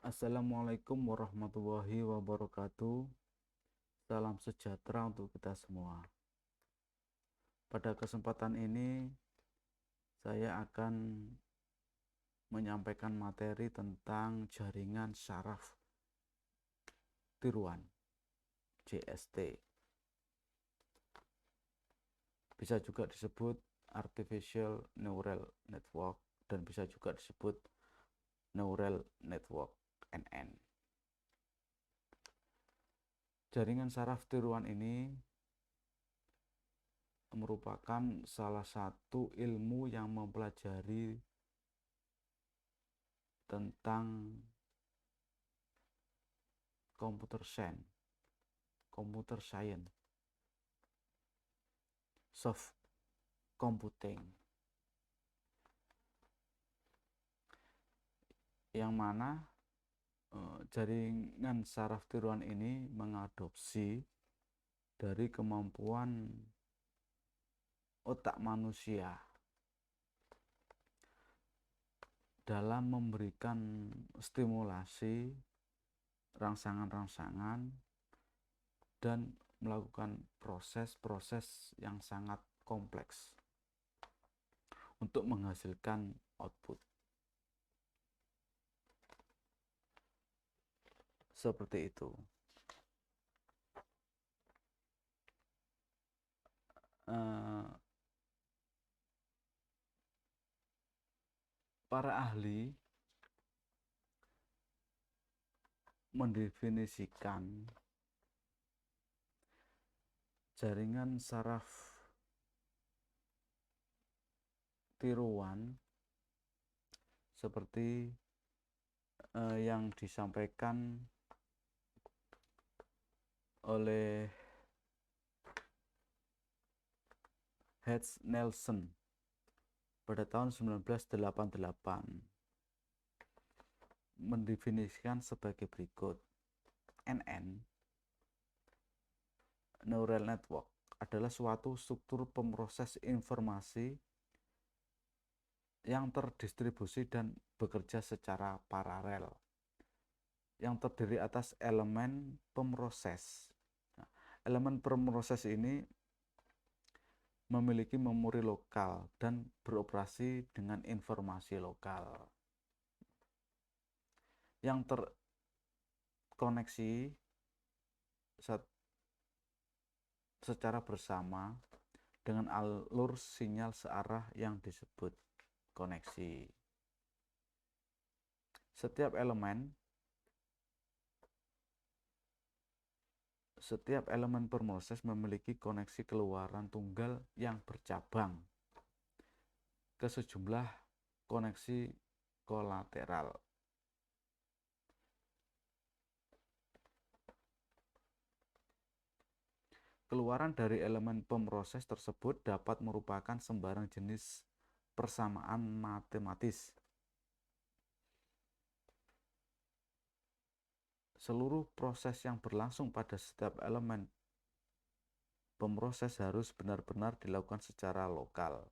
Assalamualaikum warahmatullahi wabarakatuh. Salam sejahtera untuk kita semua. Pada kesempatan ini, saya akan menyampaikan materi tentang jaringan saraf tiruan JST. Bisa juga disebut Artificial Neural Network dan bisa juga disebut Neural Network NN. Jaringan saraf tiruan ini merupakan salah satu ilmu yang mempelajari tentang computer science, soft computing, yang mana jaringan saraf tiruan ini mengadopsi dari kemampuan otak manusia dalam memberikan stimulasi rangsangan-rangsangan dan melakukan proses-proses yang sangat kompleks untuk menghasilkan output. Seperti itu. Para ahli mendefinisikan jaringan saraf tiruan seperti yang disampaikan oleh Hans Nelson pada tahun 1988, mendefinisikan sebagai berikut. NN, Neural Network, adalah suatu struktur pemroses informasi yang terdistribusi dan bekerja secara paralel, yang terdiri atas elemen pemroses. Nah, elemen pemroses ini memiliki memori lokal dan beroperasi dengan informasi lokal yang terkoneksi secara bersama dengan alur sinyal searah yang disebut koneksi. Setiap elemen pemroses memiliki koneksi keluaran tunggal yang bercabang ke sejumlah koneksi kolateral. Keluaran dari elemen pemroses tersebut dapat merupakan sembarang jenis persamaan matematis. Seluruh proses yang berlangsung pada setiap elemen pemroses harus benar-benar dilakukan secara lokal,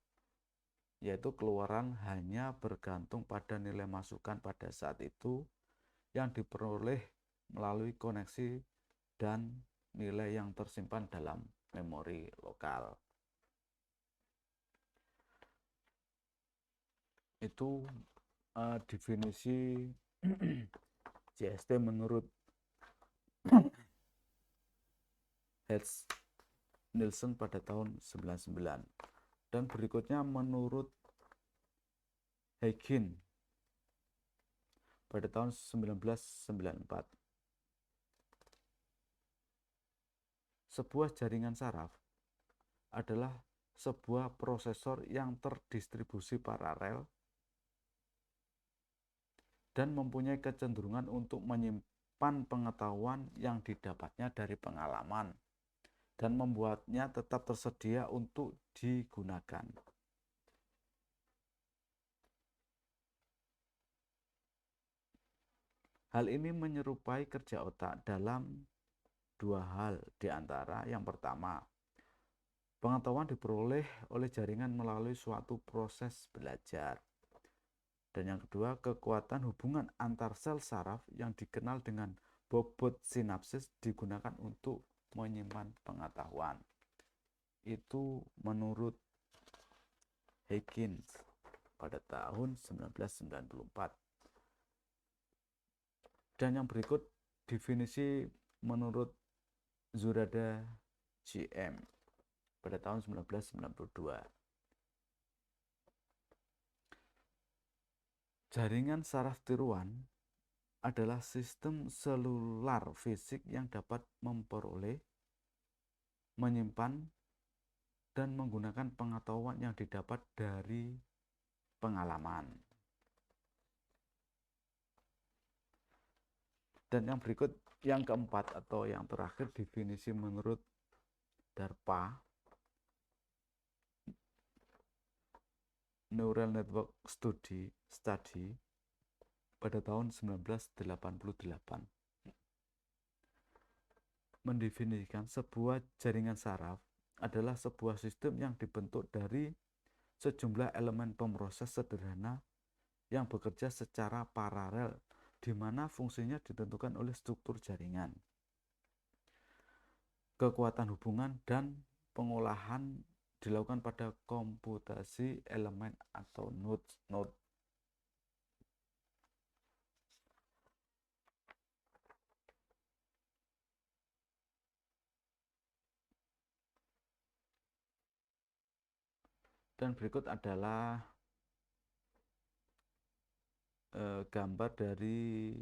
yaitu keluaran hanya bergantung pada nilai masukan pada saat itu yang diperoleh melalui koneksi dan nilai yang tersimpan dalam memori lokal. Itu definisi JST menurut Hans Nelson pada tahun 1999. Dan berikutnya menurut Huygens pada tahun 1994. Sebuah jaringan saraf adalah sebuah prosesor yang terdistribusi paralel dan mempunyai kecenderungan untuk menyimpan pengetahuan yang didapatnya dari pengalaman dan membuatnya tetap tersedia untuk digunakan. Hal ini menyerupai kerja otak dalam dua hal, di antara yang pertama, pengetahuan diperoleh oleh jaringan melalui suatu proses belajar. Dan yang kedua, kekuatan hubungan antar sel saraf yang dikenal dengan bobot sinapsis digunakan untuk menyimpan pengetahuan. Itu menurut Higgins pada tahun 1994. Dan yang berikut definisi menurut Zurada GM pada tahun 1992. Jaringan saraf tiruan adalah sistem selular fisik yang dapat memperoleh, menyimpan, dan menggunakan pengetahuan yang didapat dari pengalaman. Dan yang berikut, yang keempat atau yang terakhir, definisi menurut DARPA, Neural Network Study pada tahun 1988, mendefinisikan sebuah jaringan saraf adalah sebuah sistem yang dibentuk dari sejumlah elemen pemroses sederhana yang bekerja secara paralel, di mana fungsinya ditentukan oleh struktur jaringan, kekuatan hubungan, dan pengolahan dilakukan pada komputasi elemen atau node. Dan berikut adalah gambar dari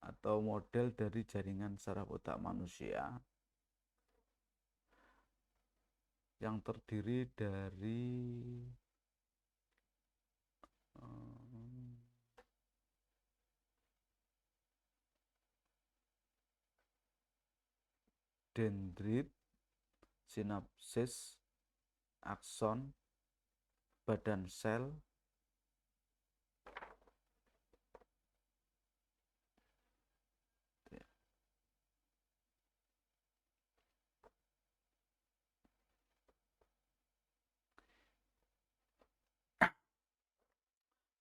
atau model dari jaringan saraf otak manusia yang terdiri dari dendrit, sinapsis, akson, badan sel,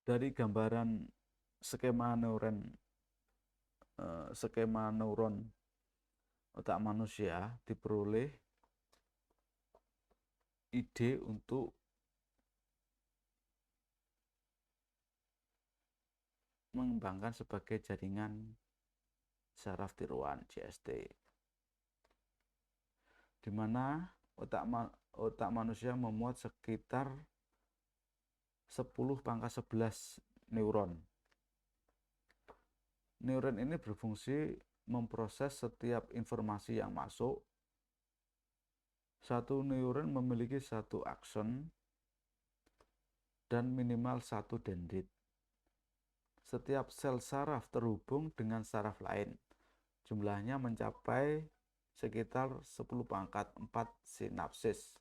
dari gambaran skema neuron otak manusia diperoleh ide untuk mengembangkan sebagai jaringan saraf tiruan JST, di mana otak manusia memuat sekitar 10⁻11 neuron. Neuron ini berfungsi memproses setiap informasi yang masuk. Satu neuron memiliki satu akson dan minimal satu dendrit. Setiap sel saraf terhubung dengan saraf lain. Jumlahnya mencapai sekitar 10⁴ sinapsis.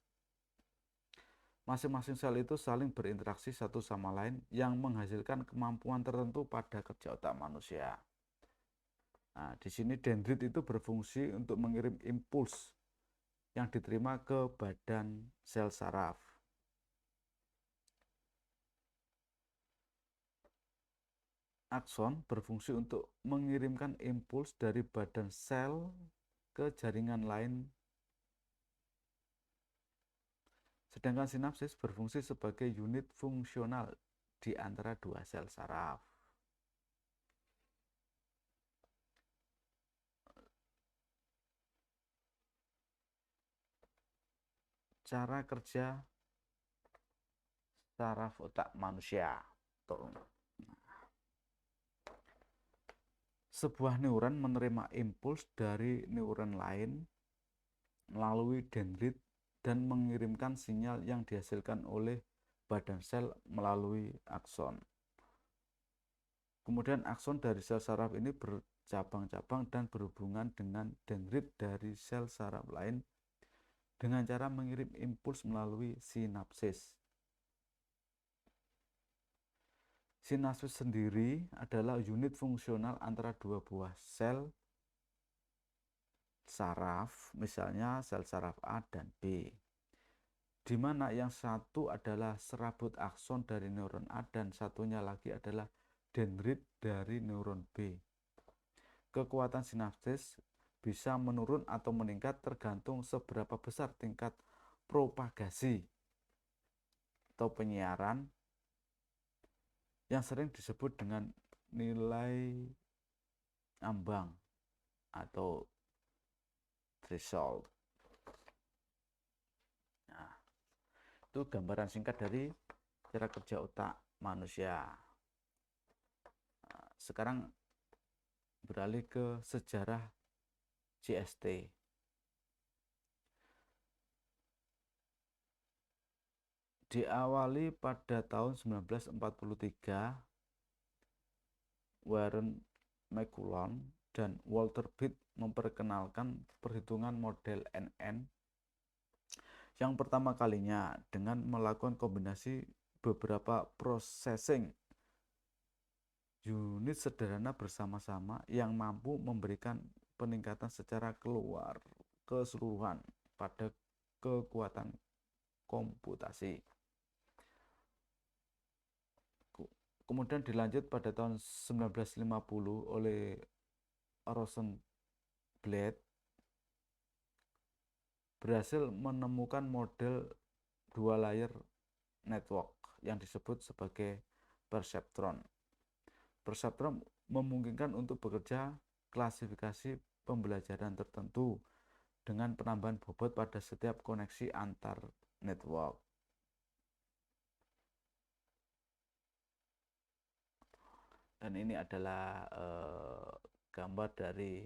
Masing-masing sel itu saling berinteraksi satu sama lain yang menghasilkan kemampuan tertentu pada kerja otak manusia. Nah, di sini dendrit itu berfungsi untuk mengirim impuls yang diterima ke badan sel saraf. Akson berfungsi untuk mengirimkan impuls dari badan sel ke jaringan lain. Sedangkan sinapsis berfungsi sebagai unit fungsional di antara dua sel saraf. Cara kerja saraf otak manusia. Sebuah neuron menerima impuls dari neuron lain melalui dendrit dan mengirimkan sinyal yang dihasilkan oleh badan sel melalui akson. Kemudian akson dari sel saraf ini bercabang-cabang dan berhubungan dengan dendrit dari sel saraf lain dengan cara mengirim impuls melalui sinapsis. Sinapsis sendiri adalah unit fungsional antara dua buah sel saraf, misalnya sel saraf A dan B. di mana yang satu adalah serabut akson dari neuron A dan satunya lagi adalah dendrit dari neuron B. Kekuatan sinapsis bisa menurun atau meningkat tergantung seberapa besar tingkat propagasi atau penyiaran yang sering disebut dengan nilai ambang atau threshold. Nah, itu gambaran singkat dari cara kerja otak manusia. Nah, sekarang beralih ke sejarah CST. Diawali pada tahun 1943, Warren McCullon dan Walter Pitt memperkenalkan perhitungan model NN yang pertama kalinya dengan melakukan kombinasi beberapa processing unit sederhana bersama-sama yang mampu memberikan peningkatan secara keseluruhan pada kekuatan komputasi. Kemudian dilanjut pada tahun 1950 oleh Rosenblatt berhasil menemukan model dua layer network yang disebut sebagai perseptron. Perseptron memungkinkan untuk bekerja klasifikasi pembelajaran tertentu dengan penambahan bobot pada setiap koneksi antar network. Dan ini adalah gambar dari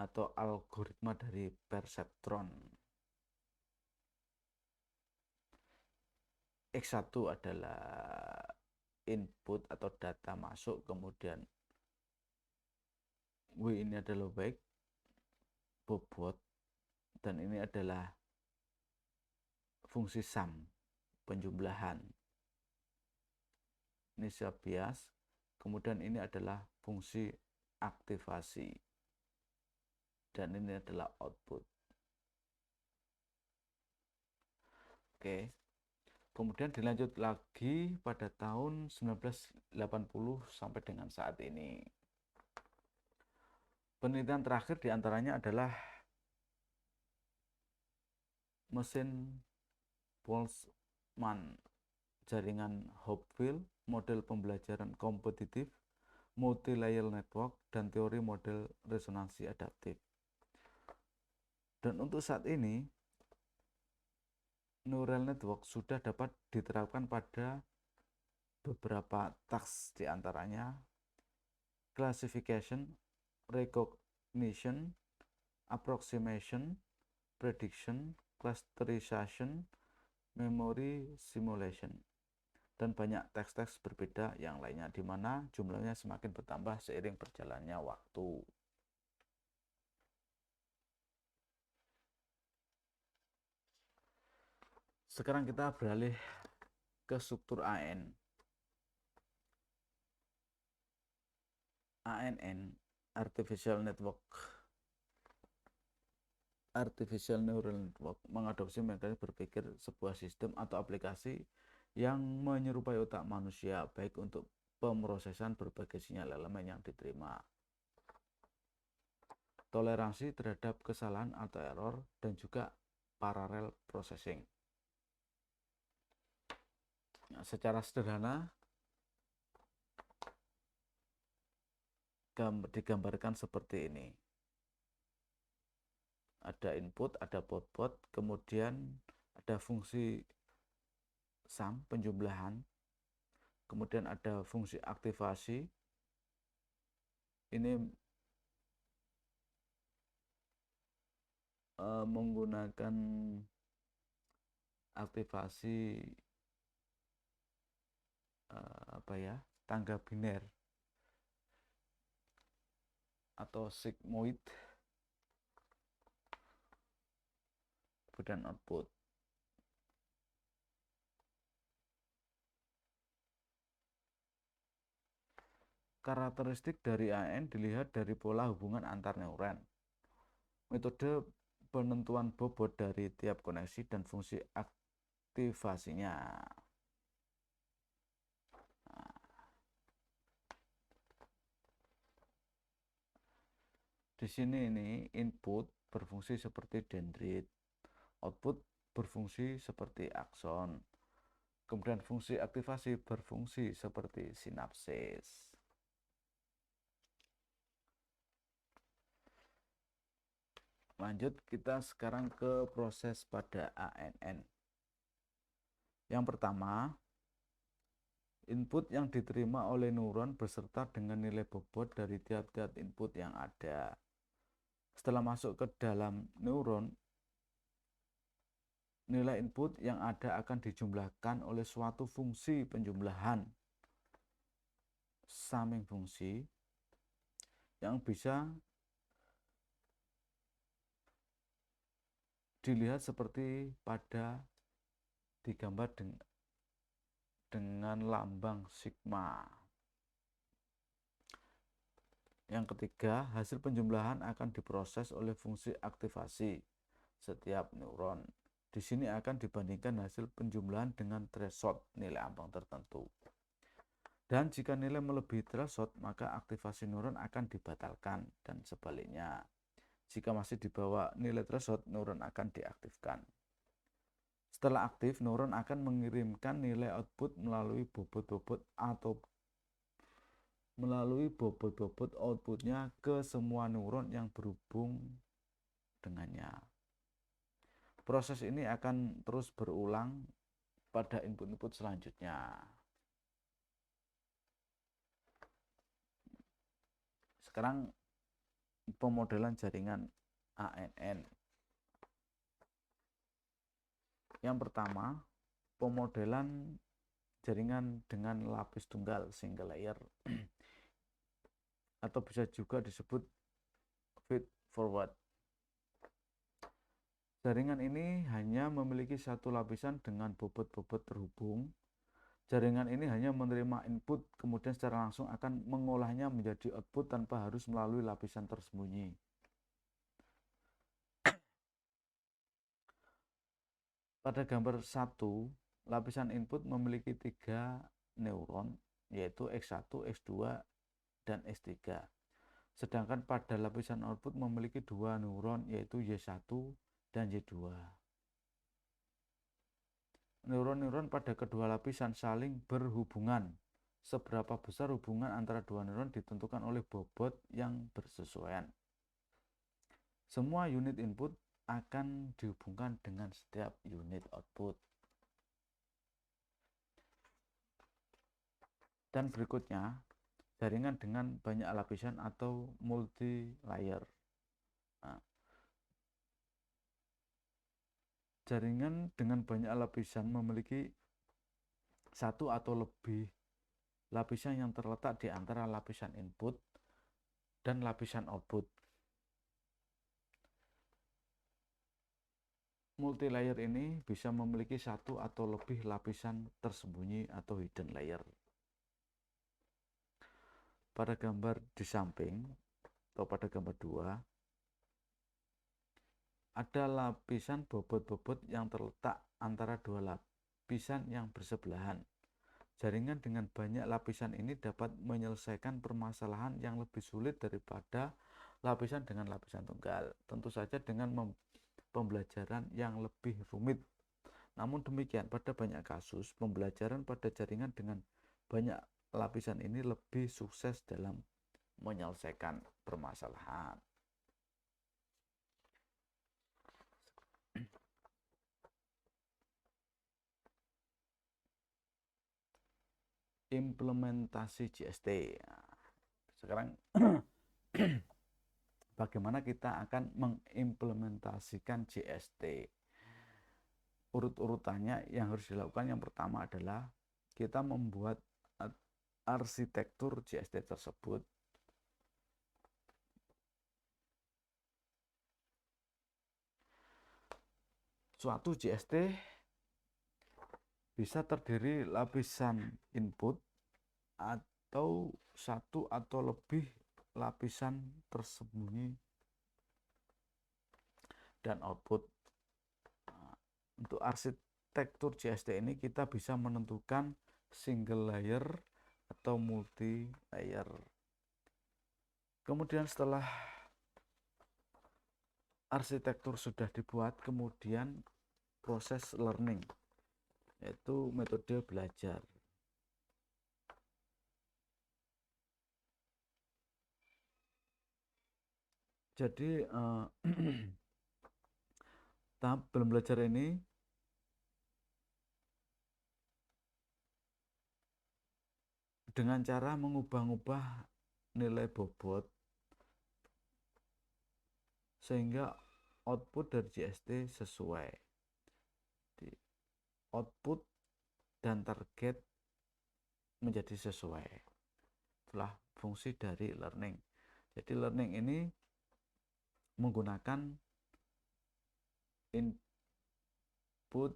atau algoritma dari perseptron. X1 adalah input atau data masuk, kemudian W ini adalah weight, bobot, dan ini adalah fungsi sum, penjumlahan. Ini bias, kemudian ini adalah fungsi aktivasi, dan ini adalah output. Oke. Kemudian dilanjut lagi pada tahun 1980 sampai dengan saat ini. Penelitian terakhir diantaranya adalah mesin Boltzmann, jaringan Hopfield, model pembelajaran kompetitif, multi-layer network, dan teori model resonansi adaptif. Dan untuk saat ini, neural network sudah dapat diterapkan pada beberapa task, diantaranya classification, recognition, approximation, prediction, clusterization, memory simulation, dan banyak teks-teks berbeda yang lainnya, di mana jumlahnya semakin bertambah seiring berjalannya waktu. Sekarang kita beralih ke struktur ANN. ANN, Artificial Neural Network, mengadopsi mekanisme berpikir sebuah sistem atau aplikasi yang menyerupai otak manusia, baik untuk pemrosesan berbagai sinyal elemen yang diterima, toleransi terhadap kesalahan atau error, dan juga parallel processing. Nah, secara sederhana digambarkan seperti ini. Ada input, ada bobot, kemudian ada fungsi sum, penjumlahan, kemudian ada fungsi aktivasi. Ini menggunakan aktivasi tangga biner atau sigmoid, kemudian output. Karakteristik dari AN dilihat dari pola hubungan antar neuron. Metode penentuan bobot dari tiap koneksi dan fungsi aktivasinya. Di sini ini input berfungsi seperti dendrit, output berfungsi seperti akson, kemudian fungsi aktivasi berfungsi seperti sinapsis. Lanjut, kita sekarang ke proses pada ANN. Yang pertama, input yang diterima oleh neuron beserta dengan nilai bobot dari tiap-tiap input yang ada. Setelah masuk ke dalam neuron, nilai input yang ada akan dijumlahkan oleh suatu fungsi penjumlahan summing fungsi yang bisa dilihat seperti pada digambar dengan lambang sigma. Yang ketiga, hasil penjumlahan akan diproses oleh fungsi aktivasi setiap neuron. Di sini akan dibandingkan hasil penjumlahan dengan threshold nilai ambang tertentu. Dan jika nilai melebihi threshold, maka aktivasi neuron akan dibatalkan dan sebaliknya. Jika masih di bawah nilai threshold, neuron akan diaktifkan. Setelah aktif, neuron akan mengirimkan nilai output melalui bobot-bobot outputnya ke semua neuron yang berhubung dengannya. Proses ini akan terus berulang pada input-input selanjutnya. Sekarang pemodelan jaringan ANN. Yang pertama, pemodelan jaringan dengan lapis tunggal single layer atau bisa juga disebut feed forward. Jaringan ini hanya memiliki satu lapisan dengan bobot-bobot terhubung. Jaringan ini hanya menerima input, kemudian secara langsung akan mengolahnya menjadi output tanpa harus melalui lapisan tersembunyi. Pada gambar 1, lapisan input memiliki 3 neuron, yaitu X1, X2, dan X3. Sedangkan pada lapisan output memiliki 2 neuron, yaitu Y1 dan Y2. Neuron-neuron pada kedua lapisan saling berhubungan. Seberapa besar hubungan antara dua neuron ditentukan oleh bobot yang bersesuaian. Semua unit input akan dihubungkan dengan setiap unit output. Dan berikutnya, jaringan dengan banyak lapisan atau multi layer. Nah, jaringan dengan banyak lapisan memiliki satu atau lebih lapisan yang terletak di antara lapisan input dan lapisan output. Multilayer ini bisa memiliki satu atau lebih lapisan tersembunyi atau hidden layer. Pada gambar di samping atau pada gambar 2, ada lapisan bobot-bobot yang terletak antara dua lapisan yang bersebelahan. Jaringan dengan banyak lapisan ini dapat menyelesaikan permasalahan yang lebih sulit daripada lapisan dengan lapisan tunggal. Tentu saja dengan pembelajaran yang lebih rumit. Namun demikian, pada banyak kasus, pembelajaran pada jaringan dengan banyak lapisan ini lebih sukses dalam menyelesaikan permasalahan. Implementasi JST. Sekarang bagaimana kita akan mengimplementasikan JST? Urut-urutannya yang harus dilakukan, yang pertama adalah kita membuat arsitektur JST tersebut. Suatu JST bisa terdiri lapisan input atau satu atau lebih lapisan tersembunyi dan output. Nah, untuk arsitektur JST ini kita bisa menentukan single layer atau multi layer. Kemudian setelah arsitektur sudah dibuat, kemudian proses learning, yaitu metode belajar. Jadi tahap belum belajar ini dengan cara mengubah-ubah nilai bobot sehingga output dari JST sesuai. Di output dan target menjadi sesuai. Itulah fungsi dari learning. Jadi learning ini menggunakan input,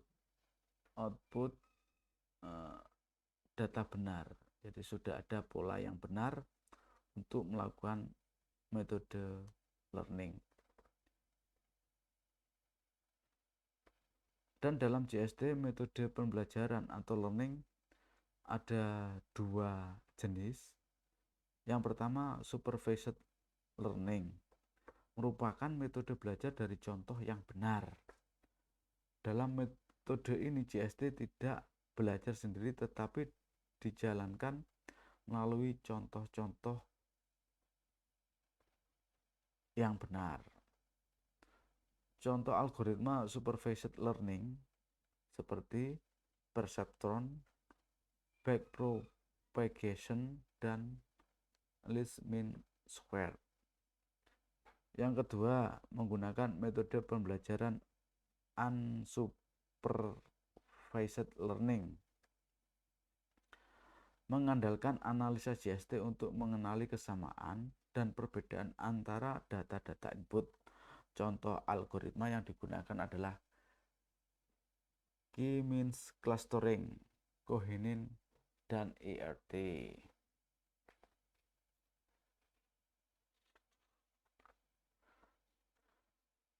output, data benar. Jadi sudah ada pola yang benar untuk melakukan metode learning. Dan dalam JST metode pembelajaran atau learning ada dua jenis. Yang pertama supervised learning, merupakan metode belajar dari contoh yang benar. Dalam metode ini JST tidak belajar sendiri tetapi dijalankan melalui contoh-contoh yang benar. Contoh algoritma supervised learning seperti perceptron, backpropagation, dan least mean square. Yang kedua, menggunakan metode pembelajaran unsupervised learning, mengandalkan analisa JST untuk mengenali kesamaan dan perbedaan antara data-data input. Contoh algoritma yang digunakan adalah K-means clustering, Kohenin, dan ERT.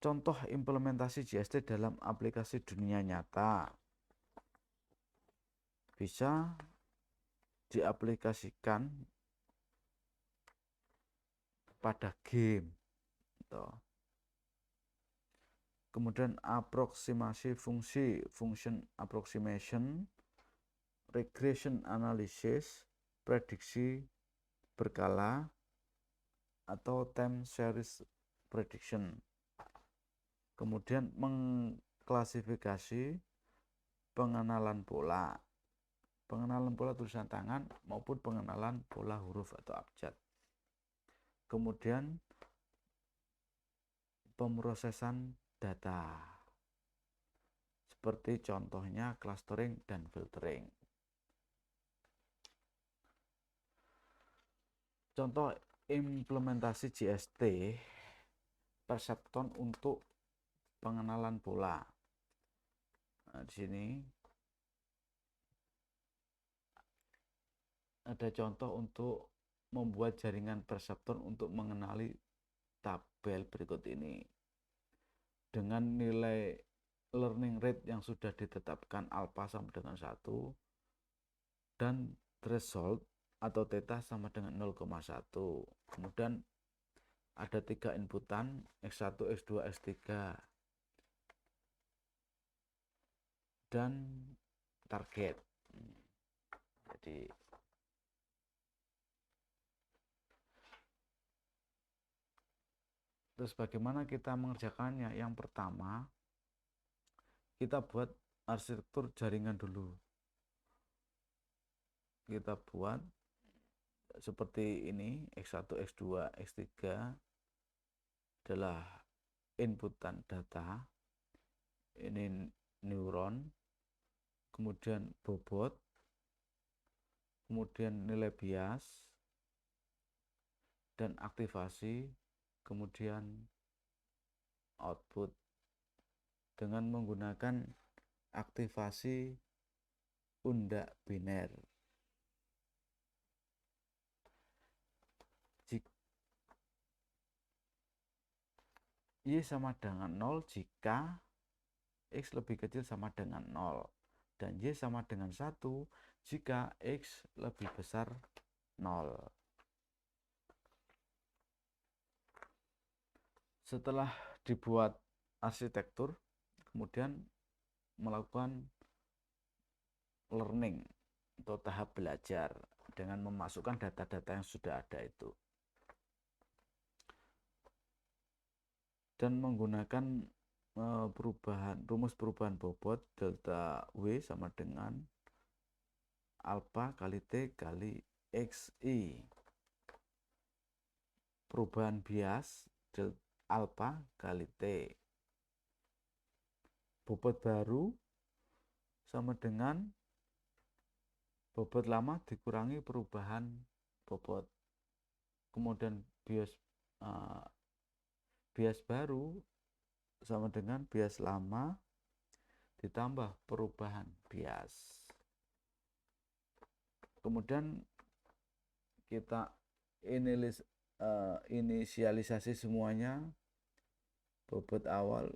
Contoh implementasi JST dalam aplikasi dunia nyata bisa diaplikasikan pada game. Kemudian aproksimasi fungsi, function approximation, regression analysis, prediksi berkala, atau time series prediction. Kemudian mengklasifikasi pengenalan pola tulisan tangan maupun pengenalan pola huruf atau abjad. Kemudian pemrosesan data, seperti contohnya clustering dan filtering. Contoh implementasi JST Perceptron untuk pengenalan pola. Nah, di sini ada contoh untuk membuat jaringan Perceptron untuk mengenali tabel berikut ini. Dengan nilai learning rate yang sudah ditetapkan alpha sama dengan 1 dan threshold atau theta sama dengan 0,1. Kemudian ada 3 inputan, X1, X2, X3, dan target. Jadi terus bagaimana kita mengerjakannya? Yang pertama, kita buat arsitektur jaringan dulu. Kita buat seperti ini, X1, X2, X3 adalah inputan data. Ini neuron, kemudian bobot, kemudian nilai bias, dan aktivasi, kemudian output dengan menggunakan aktivasi undak biner. Y sama dengan 0 jika X lebih kecil sama dengan 0. Dan Y sama dengan 1 jika X lebih besar 0. Setelah dibuat arsitektur, kemudian melakukan learning atau tahap belajar dengan memasukkan data-data yang sudah ada itu. Dan menggunakan rumus perubahan bobot delta W sama dengan alpha kali T kali XI. Perubahan bias delta alpha kali T. Bobot baru sama dengan bobot lama dikurangi perubahan bobot. Kemudian bias baru sama dengan bias lama ditambah perubahan bias. Kemudian kita inisialisasi semuanya, bobot awal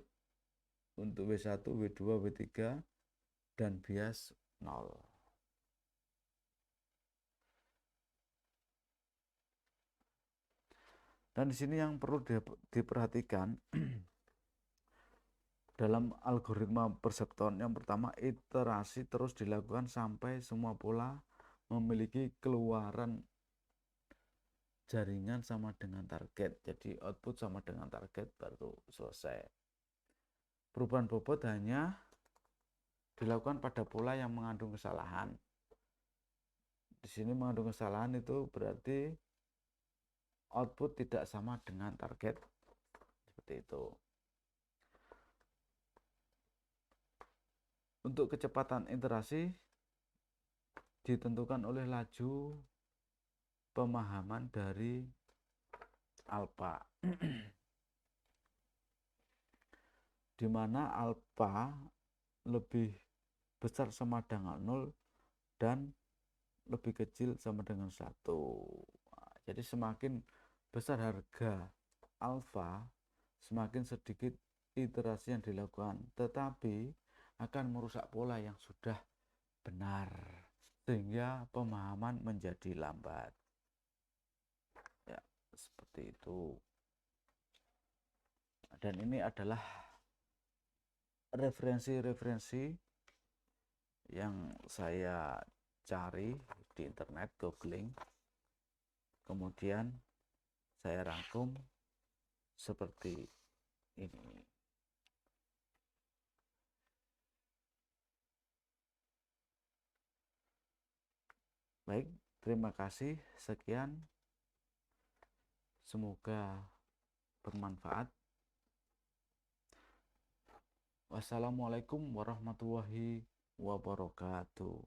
untuk W1, W2, W3 dan bias 0. Dan di sini yang perlu diperhatikan dalam algoritma perseptron, yang pertama, iterasi terus dilakukan sampai semua pola memiliki keluaran jaringan sama dengan target. Jadi output sama dengan target baru selesai. Perubahan bobot hanya dilakukan pada pola yang mengandung kesalahan. Di sini mengandung kesalahan itu berarti output tidak sama dengan target. Seperti itu. Untuk kecepatan iterasi ditentukan oleh laju pemahaman dari alpha. Di mana alpha lebih besar sama dengan 0 dan lebih kecil sama dengan 1. Jadi semakin besar harga alpha, semakin sedikit iterasi yang dilakukan, tetapi akan merusak pola yang sudah benar, sehingga pemahaman menjadi lambat. Ya, seperti itu. Dan ini adalah referensi-referensi yang saya cari di internet, googling, kemudian saya rangkum seperti ini. Baik, terima kasih. Sekian. Semoga bermanfaat. Wassalamualaikum warahmatullahi wabarakatuh.